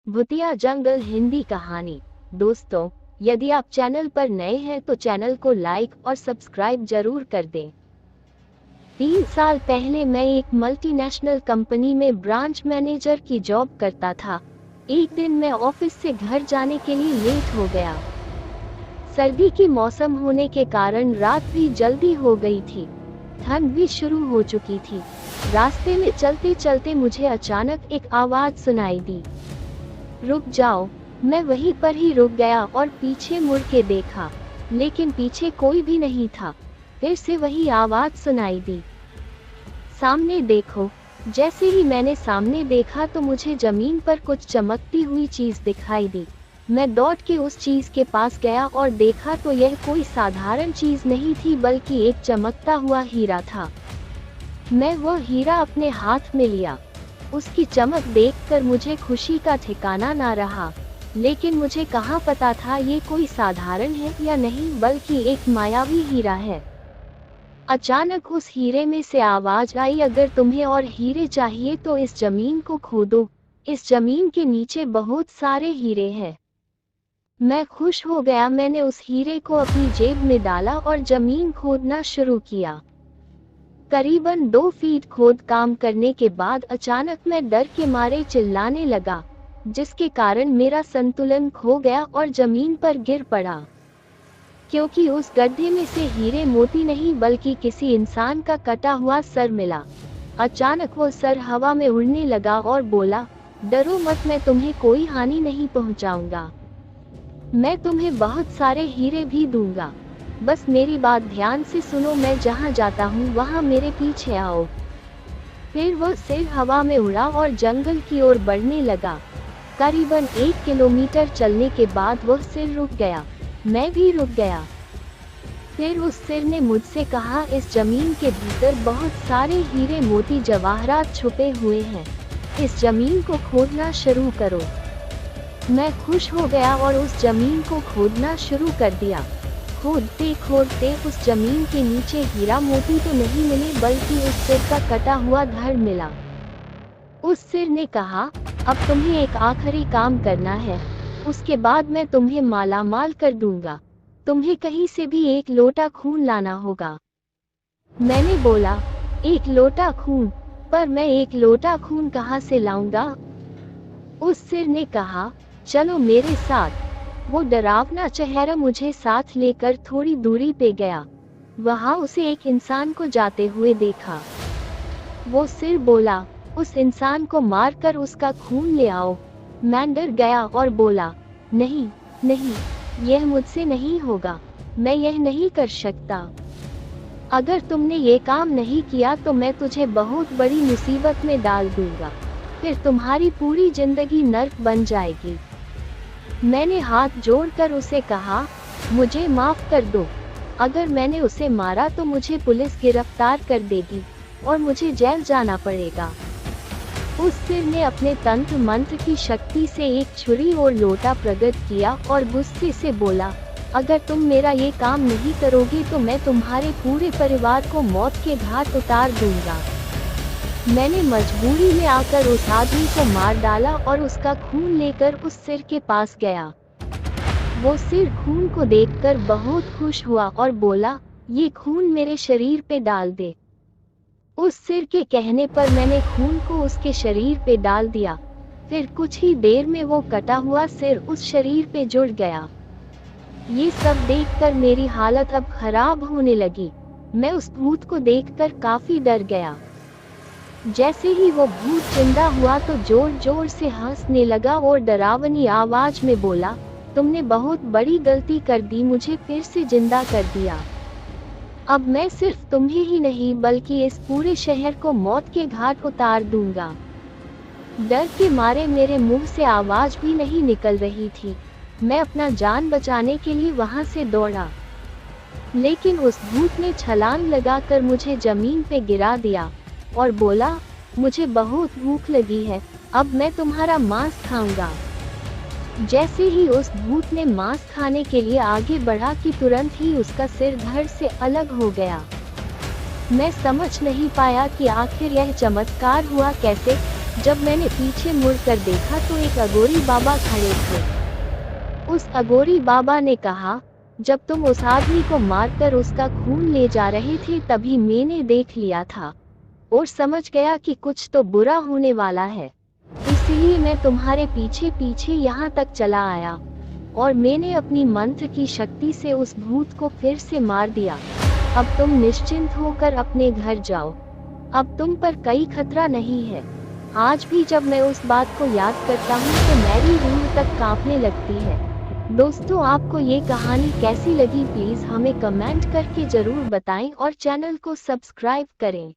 भूतिया जंगल हिंदी कहानी। दोस्तों, यदि आप चैनल पर नए हैं तो चैनल को लाइक और सब्सक्राइब जरूर कर दें। 3 साल पहले मैं एक मल्टीनेशनल कंपनी में ब्रांच मैनेजर की जॉब करता था। एक दिन मैं ऑफिस से घर जाने के लिए लेट हो गया। सर्दी की मौसम होने के कारण रात भी जल्दी हो गई थी। ठंड भी शुरू हो चुकी थी। रास्ते में चलते चलते मुझे अचानक एक आवाज सुनाई दी, रुक जाओ। मैं वहीं पर ही रुक गया और पीछे मुड़ के देखा, लेकिन पीछे कोई भी नहीं था। फिर से वही आवाज सुनाई दी, सामने देखो। जैसे ही मैंने सामने देखा तो मुझे जमीन पर कुछ चमकती हुई चीज दिखाई दी। मैं दौड़ के उस चीज के पास गया और देखा तो यह कोई साधारण चीज नहीं थी, बल्कि एक चमकता हुआ हीरा था। मैं वो हीरा अपने हाथ में लिया। उसकी चमक देखकर मुझे खुशी का ठिकाना ना रहा, लेकिन मुझे कहाँ पता था ये कोई साधारण है या नहीं, बल्कि एक मायावी हीरा है। अचानक उस हीरे में से आवाज आई, अगर तुम्हें और हीरे चाहिए तो इस जमीन को खोदो। इस जमीन के नीचे बहुत सारे हीरे हैं। मैं खुश हो गया। मैंने उस हीरे को अपनी जेब में डाला और जमीन खोदना शुरू किया। करीबन 2 फीट खोद काम करने के बाद अचानक मैं डर के मारे चिल्लाने लगा, जिसके कारण मेरा संतुलन खो गया और जमीन पर गिर पड़ा। क्योंकि उस गड्ढे में से हीरे मोती नहीं बल्कि किसी इंसान का कटा हुआ सर मिला। अचानक वो सर हवा में उड़ने लगा और बोला, डरो मत, मैं तुम्हें कोई हानि नहीं पहुंचाऊंगा। मैं तुम्हें बहुत सारे हीरे भी दूंगा। बस मेरी बात ध्यान से सुनो, मैं जहाँ जाता हूँ वहाँ मेरे पीछे आओ। फिर वो सिर हवा में उड़ा और जंगल की ओर बढ़ने लगा। करीबन 1 किलोमीटर चलने के बाद वह सिर रुक गया। मैं भी रुक गया। फिर उस सिर ने मुझसे कहा, इस जमीन के भीतर बहुत सारे हीरे मोती जवाहरात छुपे हुए हैं। इस जमीन को खोदना शुरू करो। मैं खुश हो गया और उस जमीन को खोदना शुरू कर दिया। खोदते खोदते उस जमीन के नीचे हीरा मोती तो नहीं मिले, बल्कि उस सिर का कटा हुआ धड़ मिला। उस सिर ने कहा, अब तुम्हें एक आखिरी काम करना है, उसके बाद मैं तुम्हें मालामाल कर दूंगा। तुम्हें कहीं से भी 1 लोटा खून लाना होगा। मैंने बोला, 1 लोटा खून? पर मैं 1 लोटा खून कहाँ से लाऊंगा? उस सिर ने कहा, चलो मेरे साथ। वो डरावना चेहरा मुझे साथ लेकर थोड़ी दूरी पे गया। वहां उसे एक इंसान को जाते हुए देखा। वो सिर बोला, उस इंसान को मारकर उसका खून ले आओ। मैं डर गया और बोला, नहीं नहीं, यह मुझसे नहीं होगा। मैं यह नहीं कर सकता। अगर तुमने ये काम नहीं किया तो मैं तुझे बहुत बड़ी मुसीबत में डाल दूंगा। फिर तुम्हारी पूरी जिंदगी नर्क बन जाएगी। मैंने हाथ जोड़कर उसे कहा, मुझे माफ कर दो। अगर मैंने उसे मारा तो मुझे पुलिस गिरफ्तार कर देगी और मुझे जेल जाना पड़ेगा। उस सिर ने अपने तंत्र मंत्र की शक्ति से एक छुरी और लोटा प्रकट किया और गुस्से से बोला, अगर तुम मेरा ये काम नहीं करोगे तो मैं तुम्हारे पूरे परिवार को मौत के घाट उतार दूंगा। मैंने मजबूरी में आकर उस आदमी को मार डाला और उसका खून लेकर उस सिर के पास गया। वो सिर खून को देखकर बहुत खुश हुआ और बोला, ये खून मेरे शरीर पे डाल दे। उस सिर के कहने पर मैंने खून को उसके शरीर पे डाल दिया। फिर कुछ ही देर में वो कटा हुआ सिर उस शरीर पे जुड़ गया। ये सब देखकर मेरी हालत अब खराब होने लगी। मैं उस भूत को देखकर काफी डर गया। जैसे ही वो भूत जिंदा हुआ तो जोर जोर से हंसने लगा और डरावनी आवाज में बोला, तुमने बहुत बड़ी गलती कर दी, मुझे फिर से जिंदा कर दिया। अब मैं सिर्फ तुम्हें ही नहीं बल्कि इस पूरे शहर को मौत के घाट उतार दूंगा। डर के मारे मेरे मुंह से आवाज भी नहीं निकल रही थी। मैं अपना जान बचाने के लिए वहां से दौड़ा, लेकिन उस भूत ने छलांग लगाकर मुझे जमीन पे गिरा दिया और बोला, मुझे बहुत भूख लगी है, अब मैं तुम्हारा मांस खाऊंगा। जैसे ही उस भूत ने मांस खाने के लिए आगे बढ़ा कि तुरंत ही उसका सिर धड़ से अलग हो गया। मैं समझ नहीं पाया कि आखिर यह चमत्कार हुआ कैसे। जब मैंने पीछे मुड़कर देखा तो एक अघोरी बाबा खड़े थे। उस अघोरी बाबा ने कहा, जब तुम उस आदमी को मारकर उसका खून ले जा रहे थे तभी मैंने देख लिया था और समझ गया कि कुछ तो बुरा होने वाला है। इसलिए मैं तुम्हारे पीछे पीछे यहाँ तक चला आया और मैंने अपनी मंत्र की शक्ति से उस भूत को फिर से मार दिया। अब तुम निश्चिंत होकर अपने घर जाओ। अब तुम पर कोई खतरा नहीं है। आज भी जब मैं उस बात को याद करता हूँ तो मेरी रूह तक कांपने लगती है। दोस्तों, आपको ये कहानी कैसी लगी प्लीज़ हमें कमेंट करके ज़रूर बताएं और चैनल को सब्सक्राइब करें।